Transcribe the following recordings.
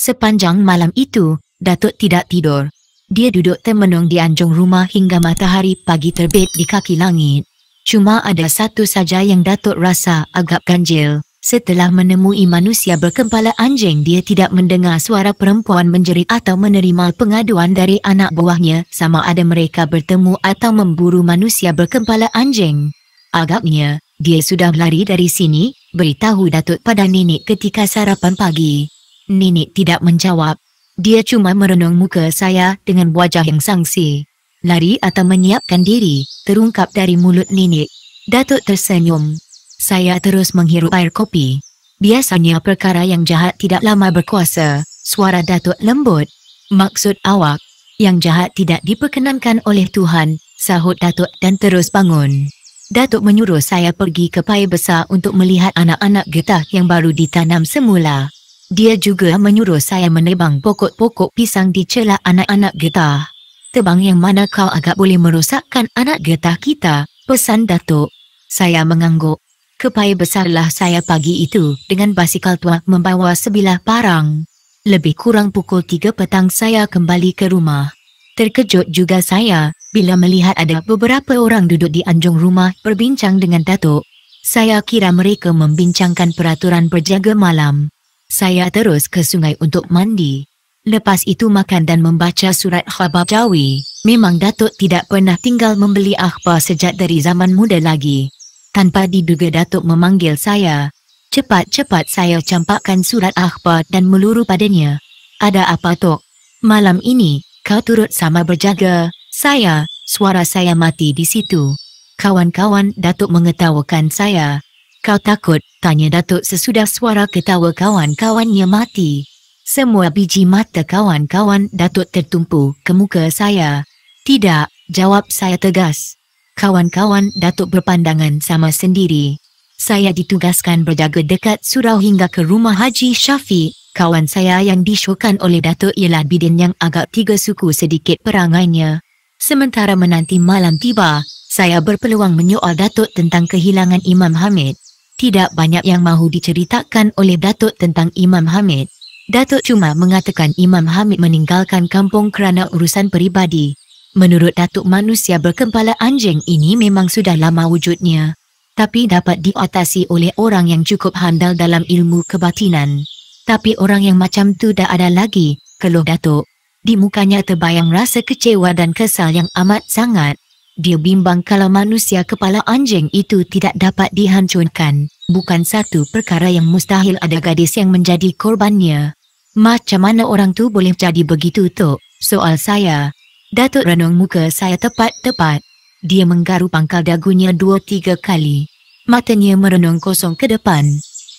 Sepanjang malam itu, Datuk tidak tidur. Dia duduk termenung di anjung rumah hingga matahari pagi terbit di kaki langit. Cuma ada satu saja yang Datuk rasa agak ganjil. Setelah menemui manusia berkepala anjing, dia tidak mendengar suara perempuan menjerit atau menerima pengaduan dari anak buahnya sama ada mereka bertemu atau memburu manusia berkepala anjing. Agaknya, dia sudah lari dari sini, beritahu Datuk pada Nenek ketika sarapan pagi. Nenek tidak menjawab. Dia cuma merenung muka saya dengan wajah yang sangsi. Lari atau menyiapkan diri, terungkap dari mulut Nenek. Datuk tersenyum. Saya terus menghirup air kopi. Biasanya perkara yang jahat tidak lama berkuasa. Suara Datuk lembut. Maksud awak, yang jahat tidak diperkenankan oleh Tuhan, sahut Datuk dan terus bangun. Datuk menyuruh saya pergi ke pair besar untuk melihat anak-anak getah yang baru ditanam semula. Dia juga menyuruh saya menebang pokok-pokok pisang di celah anak-anak getah. Tebang yang mana kau agak boleh merosakkan anak getah kita, pesan Datuk. Saya mengangguk. Ke pair besarlah saya pagi itu dengan basikal tua membawa sebilah parang. Lebih kurang pukul 3 petang saya kembali ke rumah. Terkejut juga saya bila melihat ada beberapa orang duduk di anjung rumah berbincang dengan Datuk. Saya kira mereka membincangkan peraturan berjaga malam. Saya terus ke sungai untuk mandi. Lepas itu makan dan membaca surat khabar Jawi. Memang Datuk tidak pernah tinggal membeli akhbar sejak dari zaman muda lagi. Tanpa diduga Datuk memanggil saya. Cepat-cepat saya campakkan surat akhbar dan meluru padanya. Ada apa Tok? Malam ini, kau turut sama berjaga. Suara saya mati di situ. Kawan-kawan Datuk mengetawakan saya. Kau takut? Tanya Datuk sesudah suara ketawa kawan-kawannya mati. Semua biji mata kawan-kawan Datuk tertumpu ke muka saya. Tidak, jawab saya tegas. Kawan-kawan Datuk berpandangan sama sendiri. Saya ditugaskan berjaga dekat surau hingga ke rumah Haji Syafiq. Kawan saya yang disyurkan oleh Datuk ialah bidin yang agak 3 suku sedikit perangainya. Sementara menanti malam tiba, saya berpeluang menyoal Datuk tentang kehilangan Imam Hamid. Tidak banyak yang mahu diceritakan oleh Datuk tentang Imam Hamid. Datuk cuma mengatakan Imam Hamid meninggalkan kampung kerana urusan peribadi. Menurut Datuk, manusia berkepala anjing ini memang sudah lama wujudnya, tapi dapat diatasi oleh orang yang cukup handal dalam ilmu kebatinan. Tapi orang yang macam tu dah ada lagi, keluh Datuk. Di mukanya terbayang rasa kecewa dan kesal yang amat sangat. Dia bimbang kalau manusia kepala anjing itu tidak dapat dihancurkan. Bukan satu perkara yang mustahil ada gadis yang menjadi korbannya. Macam mana orang tu boleh jadi begitu Tok? Soal saya. Datuk renung muka saya tepat-tepat. Dia menggaru pangkal dagunya 2-3 kali. Matanya merenung kosong ke depan.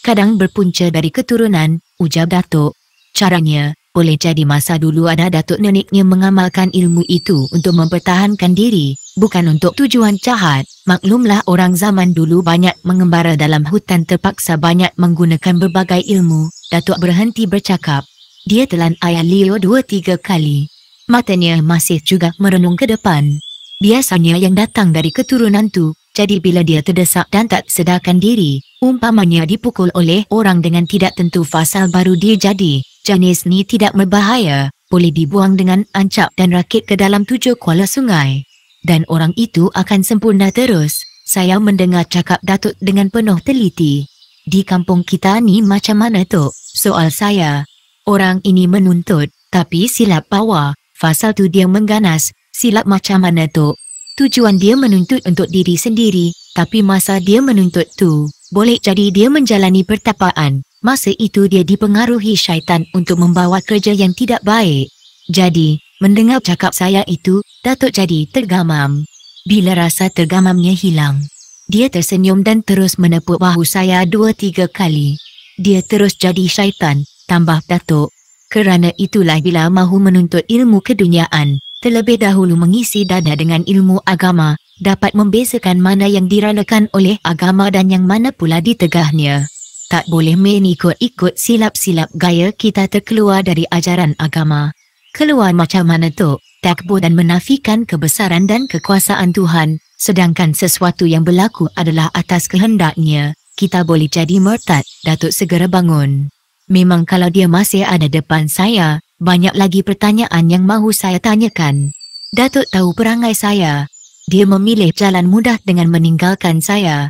Kadang berpunca dari keturunan, ujar Datuk. Caranya, boleh jadi masa dulu ada Datuk neneknya mengamalkan ilmu itu untuk mempertahankan diri, bukan untuk tujuan jahat. Maklumlah orang zaman dulu banyak mengembara dalam hutan terpaksa banyak menggunakan berbagai ilmu. Datuk berhenti bercakap. Dia telan air liur 2-3 kali. Matanya masih juga merenung ke depan. Biasanya yang datang dari keturunan tu, jadi bila dia terdesak dan tak sedarkan diri, umpamanya dipukul oleh orang dengan tidak tentu fasal baru dia jadi, jenis ni tidak berbahaya, boleh dibuang dengan ancap dan rakit ke dalam 7 kuala sungai. Dan orang itu akan sempurna terus. Saya mendengar cakap Datuk dengan penuh teliti. Di kampung kita ni macam mana Tok? Soal saya. Orang ini menuntut, tapi silap bawa. Fasal tu dia mengganas, silap macam mana Tok? Tujuan dia menuntut untuk diri sendiri, tapi masa dia menuntut tu, boleh jadi dia menjalani pertapaan. Masa itu dia dipengaruhi syaitan untuk membawa kerja yang tidak baik. Jadi, mendengar cakap saya itu, Datuk jadi tergamam. Bila rasa tergamamnya hilang, dia tersenyum dan terus menepuk bahu saya 2-3 kali. Dia terus jadi syaitan, tambah Datuk. Kerana itulah bila mahu menuntut ilmu keduniaan, terlebih dahulu mengisi dada dengan ilmu agama, dapat membezakan mana yang diranakan oleh agama dan yang mana pula ditegahnya. Tak boleh main ikut-ikut silap-silap gaya kita terkeluar dari ajaran agama. Keluar macam mana Tok? Takbur dan menafikan kebesaran dan kekuasaan Tuhan, sedangkan sesuatu yang berlaku adalah atas kehendaknya. Kita boleh jadi murtad. Datuk segera bangun. Memang kalau dia masih ada depan saya, banyak lagi pertanyaan yang mahu saya tanyakan. Datuk tahu perangai saya. Dia memilih jalan mudah dengan meninggalkan saya.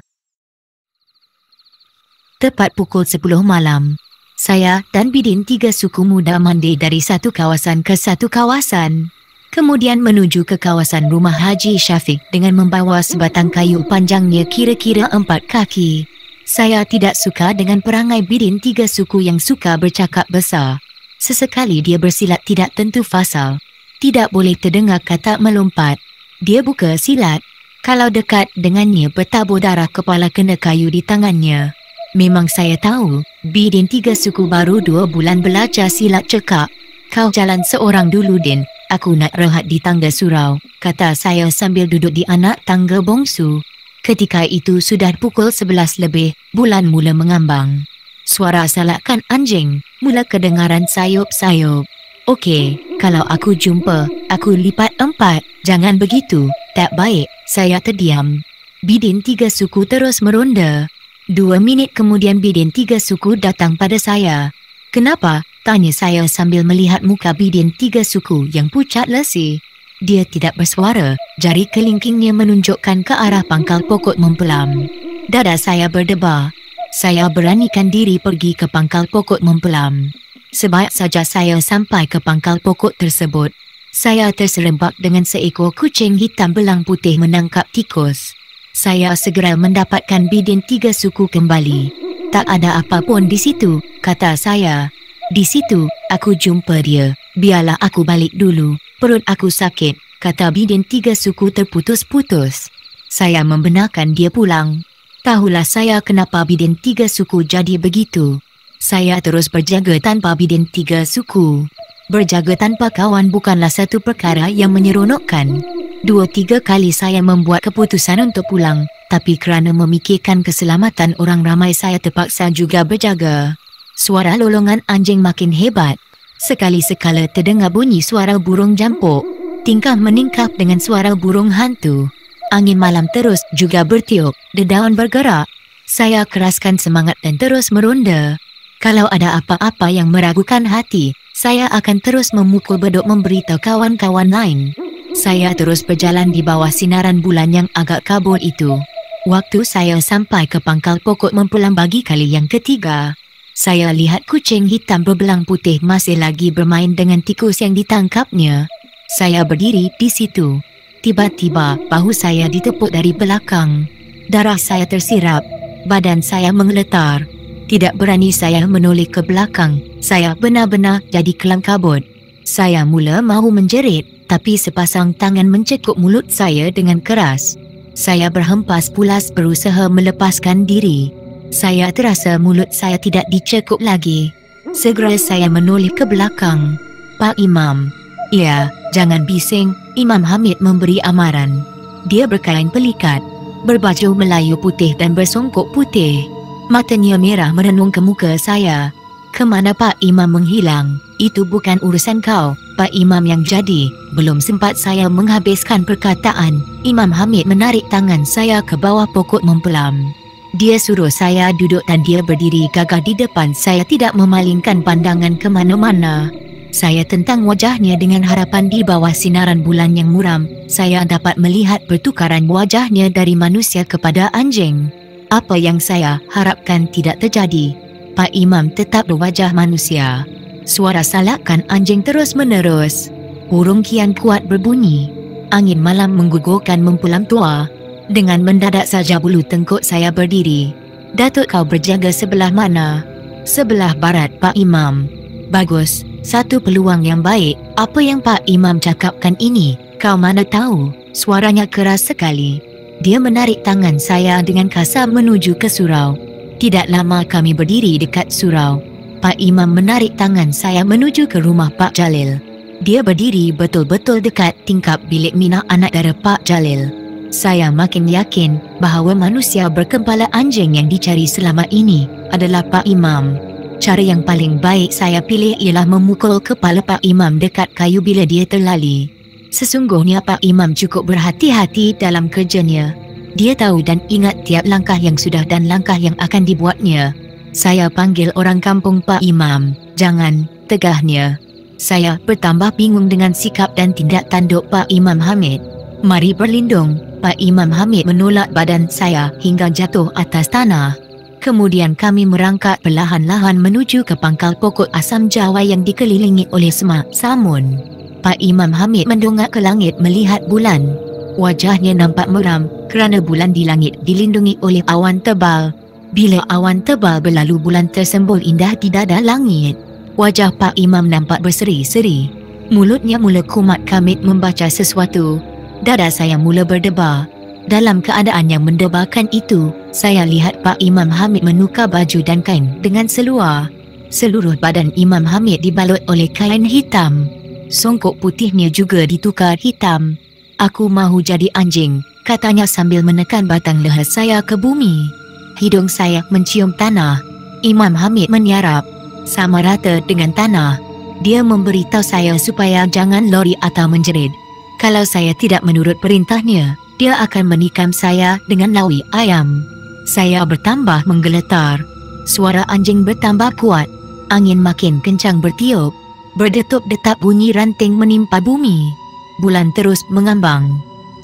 Tepat pukul 10 malam, saya dan Bidin 3 suku muda mandi dari satu kawasan ke satu kawasan. Kemudian menuju ke kawasan rumah Haji Syafiq dengan membawa sebatang kayu panjangnya kira-kira 4 kaki. Saya tidak suka dengan perangai Bidin 3 suku yang suka bercakap besar. Sesekali dia bersilat tidak tentu fasal. Tidak boleh terdengar kata melompat. Dia buka silat. Kalau dekat dengannya bertabur darah kepala kena kayu di tangannya. Memang saya tahu, Bidin 3 suku baru 2 bulan belajar silat cekak. Kau jalan seorang dulu, Din. Aku nak rehat di tangga surau, kata saya sambil duduk di anak tangga bongsu. Ketika itu sudah pukul 11 lebih, bulan mula mengambang. Suara salakan anjing mula kedengaran sayup-sayup. Okey, kalau aku jumpa, aku lipat 4. Jangan begitu, tak baik. Saya terdiam. Bidin 3 suku terus meronda. 2 minit kemudian Bidin 3 suku datang pada saya. Kenapa? Tanya saya sambil melihat muka Bidin 3 suku yang pucat lesi. Dia tidak bersuara, jari kelingkingnya menunjukkan ke arah pangkal pokok mempelam. Dada saya berdebar. Saya beranikan diri pergi ke pangkal pokok mempelam. Sebaik saja saya sampai ke pangkal pokok tersebut, saya terserempak dengan seekor kucing hitam belang putih menangkap tikus. Saya segera mendapatkan Bidin 3 suku kembali. Tak ada apa pun di situ, kata saya. Di situ, aku jumpa dia. Biarlah aku balik dulu. Perut aku sakit, kata Bidin 3 suku terputus-putus. Saya membenarkan dia pulang. Tahulah saya kenapa Bidin 3 suku jadi begitu. Saya terus berjaga tanpa Bidin 3 suku. Berjaga tanpa kawan bukanlah satu perkara yang menyeronokkan. 2-3 kali saya membuat keputusan untuk pulang, tapi kerana memikirkan keselamatan orang ramai saya terpaksa juga berjaga. Suara lolongan anjing makin hebat. Sekali-sekala terdengar bunyi suara burung jampuk. Tingkah meningkap dengan suara burung hantu. Angin malam terus juga bertiup, dedaun bergerak. Saya keraskan semangat dan terus meronda. Kalau ada apa-apa yang meragukan hati, saya akan terus memukul beduk memberitahu kawan-kawan lain. Saya terus berjalan di bawah sinaran bulan yang agak kabur itu. Waktu saya sampai ke pangkal pokok mempelam bagi kali yang ketiga, saya lihat kucing hitam berbelang putih masih lagi bermain dengan tikus yang ditangkapnya. Saya berdiri di situ. Tiba-tiba bahu saya ditepuk dari belakang. Darah saya tersirap. Badan saya menggeletar. Tidak berani saya menoleh ke belakang. Saya benar-benar jadi kelam kabut. Saya mula mahu menjerit, tapi sepasang tangan mencekuk mulut saya dengan keras. Saya berhempas pulas berusaha melepaskan diri. Saya terasa mulut saya tidak dicekuk lagi. Segera saya menoleh ke belakang. Pak Imam. Ya, jangan bising, Imam Hamid memberi amaran. Dia berkain pelikat, berbaju Melayu putih dan bersongkok putih. Matanya merah merenung ke muka saya. Kemana Pak Imam menghilang? Itu bukan urusan kau, Pak Imam yang jadi. Belum sempat saya menghabiskan perkataan, Imam Hamid menarik tangan saya ke bawah pokok mempelam. Dia suruh saya duduk dan dia berdiri gagah di depan saya tidak memalingkan pandangan ke mana-mana. Saya tentang wajahnya dengan harapan di bawah sinaran bulan yang muram, saya dapat melihat pertukaran wajahnya dari manusia kepada anjing. Apa yang saya harapkan tidak terjadi. Pak Imam tetap berwajah manusia. Suara salakan anjing terus menerus. Burung kian kuat berbunyi. Angin malam menggugurkan mempelam tua. Dengan mendadak saja bulu tengkuk saya berdiri. Datuk kau berjaga sebelah mana? Sebelah barat Pak Imam. Bagus, satu peluang yang baik. Apa yang Pak Imam cakapkan ini? Kau mana tahu? Suaranya keras sekali. Dia menarik tangan saya dengan kasar menuju ke surau. Tidak lama kami berdiri dekat surau. Pak Imam menarik tangan saya menuju ke rumah Pak Jalil. Dia berdiri betul-betul dekat tingkap bilik minah anak dara Pak Jalil. Saya makin yakin bahawa manusia berkepala anjing yang dicari selama ini adalah Pak Imam. Cara yang paling baik saya pilih ialah memukul kepala Pak Imam dekat kayu bila dia terlali. Sesungguhnya Pak Imam cukup berhati-hati dalam kerjanya. Dia tahu dan ingat tiap langkah yang sudah dan langkah yang akan dibuatnya. Saya panggil orang kampung Pak Imam. Jangan, tegahnya. Saya bertambah bingung dengan sikap dan tindak tanduk Pak Imam Hamid. Mari berlindung. Pak Imam Hamid menolak badan saya hingga jatuh atas tanah. Kemudian kami merangkak perlahan-lahan menuju ke pangkal pokok asam jawa yang dikelilingi oleh semak samun. Pak Imam Hamid mendongak ke langit melihat bulan. Wajahnya nampak muram kerana bulan di langit dilindungi oleh awan tebal. Bila awan tebal berlalu, bulan tersembul indah di dada langit. Wajah Pak Imam nampak berseri-seri. Mulutnya mula kumat kamit membaca sesuatu. Dada saya mula berdebar. Dalam keadaan yang mendebarkan itu, saya lihat Pak Imam Hamid menukar baju dan kain dengan seluar. Seluruh badan Imam Hamid dibalut oleh kain hitam. Songkok putihnya juga ditukar hitam. Aku mahu jadi anjing, katanya sambil menekan batang leher saya ke bumi. Hidung saya mencium tanah. Imam Hamid menyarap sama rata dengan tanah. Dia memberitahu saya supaya jangan lori atau menjerit. Kalau saya tidak menurut perintahnya, dia akan menikam saya dengan lawi ayam. Saya bertambah menggeletar. Suara anjing bertambah kuat. Angin makin kencang bertiup. Berdetup-detap bunyi ranting menimpa bumi. Bulan terus mengambang.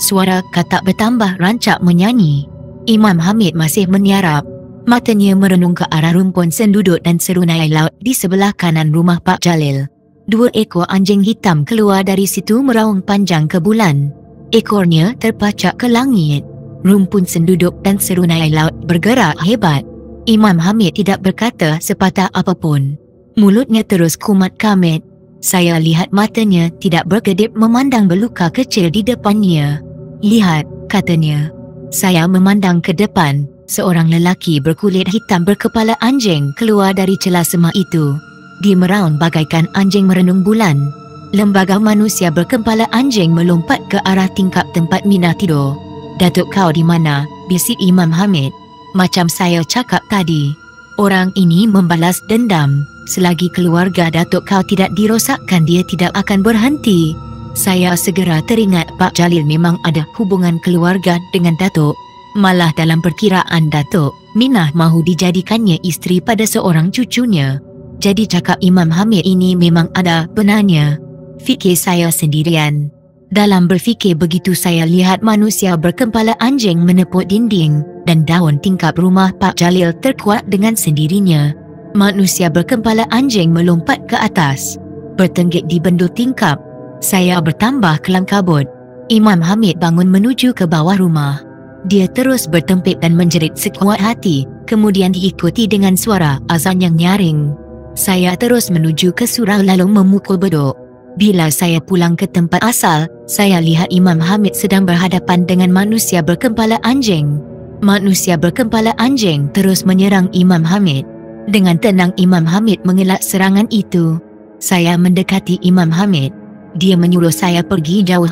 Suara katak bertambah rancak menyanyi. Imam Hamid masih menyarap. Matanya merenung ke arah rumpun senduduk dan serunai laut di sebelah kanan rumah Pak Jalil. 2 ekor anjing hitam keluar dari situ meraung panjang ke bulan. Ekornya terpacak ke langit. Rumpun senduduk dan serunai laut bergerak hebat. Imam Hamid tidak berkata sepatah apapun. Mulutnya terus kumat kamit. Saya lihat matanya tidak berkedip memandang beluka kecil di depannya. Lihat, katanya. Saya memandang ke depan. Seorang lelaki berkulit hitam berkepala anjing keluar dari celah semak itu. Dia meraung bagaikan anjing merenung bulan. Lembaga manusia berkepala anjing melompat ke arah tingkap tempat Mina tidur. "Datuk, kau di mana?" bisik Imam Hamid. "Macam saya cakap tadi." Orang ini membalas dendam. "Selagi keluarga Datuk kau tidak dirosakkan, dia tidak akan berhenti." Saya segera teringat Pak Jalil memang ada hubungan keluarga dengan Datuk. Malah dalam perkiraan Datuk, Minah mahu dijadikannya isteri pada seorang cucunya. Jadi cakap Imam Hamid ini memang ada benarnya. Fikir saya sendirian. Dalam berfikir begitu, saya lihat manusia berkepala anjing menepuk dinding dan daun tingkap rumah Pak Jalil terkuat dengan sendirinya. Manusia berkepala anjing melompat ke atas, bertenggek di bendul tingkap. Saya bertambah kelam kabut. Imam Hamid bangun menuju ke bawah rumah. Dia terus bertempik dan menjerit sekuat hati, kemudian diikuti dengan suara azan yang nyaring. Saya terus menuju ke surau lalu memukul beduk. Bila saya pulang ke tempat asal, saya lihat Imam Hamid sedang berhadapan dengan manusia berkepala anjing. Manusia berkepala anjing terus menyerang Imam Hamid. Dengan tenang Imam Hamid mengelak serangan itu. Saya mendekati Imam Hamid. Dia menyuruh saya pergi jauh.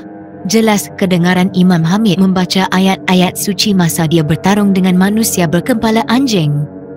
Jelas kedengaran Imam Hamid membaca ayat-ayat suci masa dia bertarung dengan manusia berkepala anjing.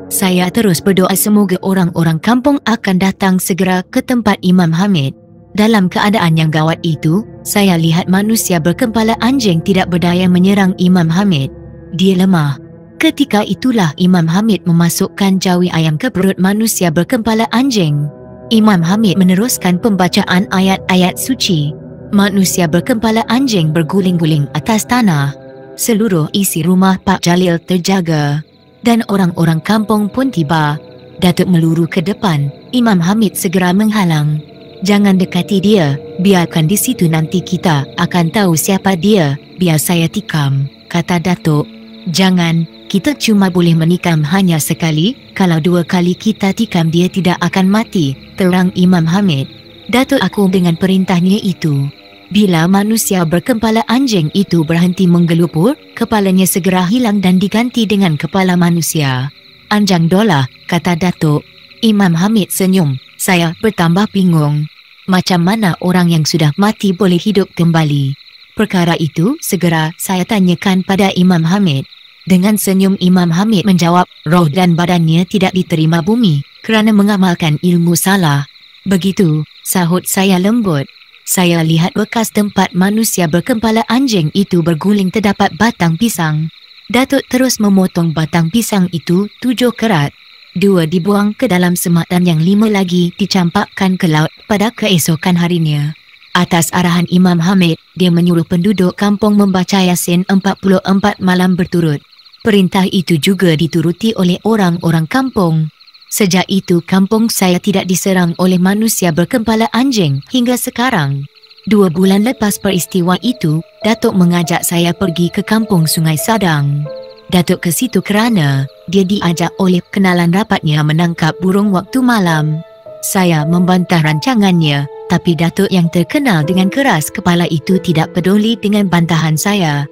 Saya terus berdoa semoga orang-orang kampung akan datang segera ke tempat Imam Hamid. Dalam keadaan yang gawat itu, saya lihat manusia berkepala anjing tidak berdaya menyerang Imam Hamid. Dia lemah. Ketika itulah Imam Hamid memasukkan jawi ayam ke perut manusia berkepala anjing. Imam Hamid meneruskan pembacaan ayat-ayat suci. Manusia berkepala anjing berguling-guling atas tanah. Seluruh isi rumah Pak Jalil terjaga. Dan orang-orang kampung pun tiba. Datuk meluru ke depan. Imam Hamid segera menghalang. "Jangan dekati dia. Biarkan di situ, nanti kita akan tahu siapa dia. Biar saya tikam," kata Datuk. "Jangan. Kita cuma boleh menikam hanya sekali. Kalau 2 kali kita tikam, dia tidak akan mati," terang Imam Hamid. Datuk aku dengan perintahnya itu. Bila manusia berkepala anjing itu berhenti menggelupur, kepalanya segera hilang dan diganti dengan kepala manusia. "Anjang dola," kata Datuk. Imam Hamid senyum. Saya bertambah bingung. Macam mana orang yang sudah mati boleh hidup kembali? Perkara itu segera saya tanyakan pada Imam Hamid. Dengan senyum Imam Hamid menjawab, "Roh dan badannya tidak diterima bumi kerana mengamalkan ilmu salah." "Begitu," sahut saya lembut. Saya lihat bekas tempat manusia berkepala anjing itu berguling terdapat batang pisang. Datuk terus memotong batang pisang itu 7 kerat. 2 dibuang ke dalam semak dan yang 5 lagi dicampakkan ke laut pada keesokan harinya. Atas arahan Imam Hamid, dia menyuruh penduduk kampung membaca Yasin 44 malam berturut. Perintah itu juga dituruti oleh orang-orang kampung. Sejak itu kampung saya tidak diserang oleh manusia berkepala anjing hingga sekarang. 2 bulan lepas peristiwa itu, Datuk mengajak saya pergi ke kampung Sungai Sadang. Datuk ke situ kerana dia diajak oleh kenalan rapatnya menangkap burung waktu malam. Saya membantah rancangannya, tapi Datuk yang terkenal dengan keras kepala itu tidak peduli dengan bantahan saya.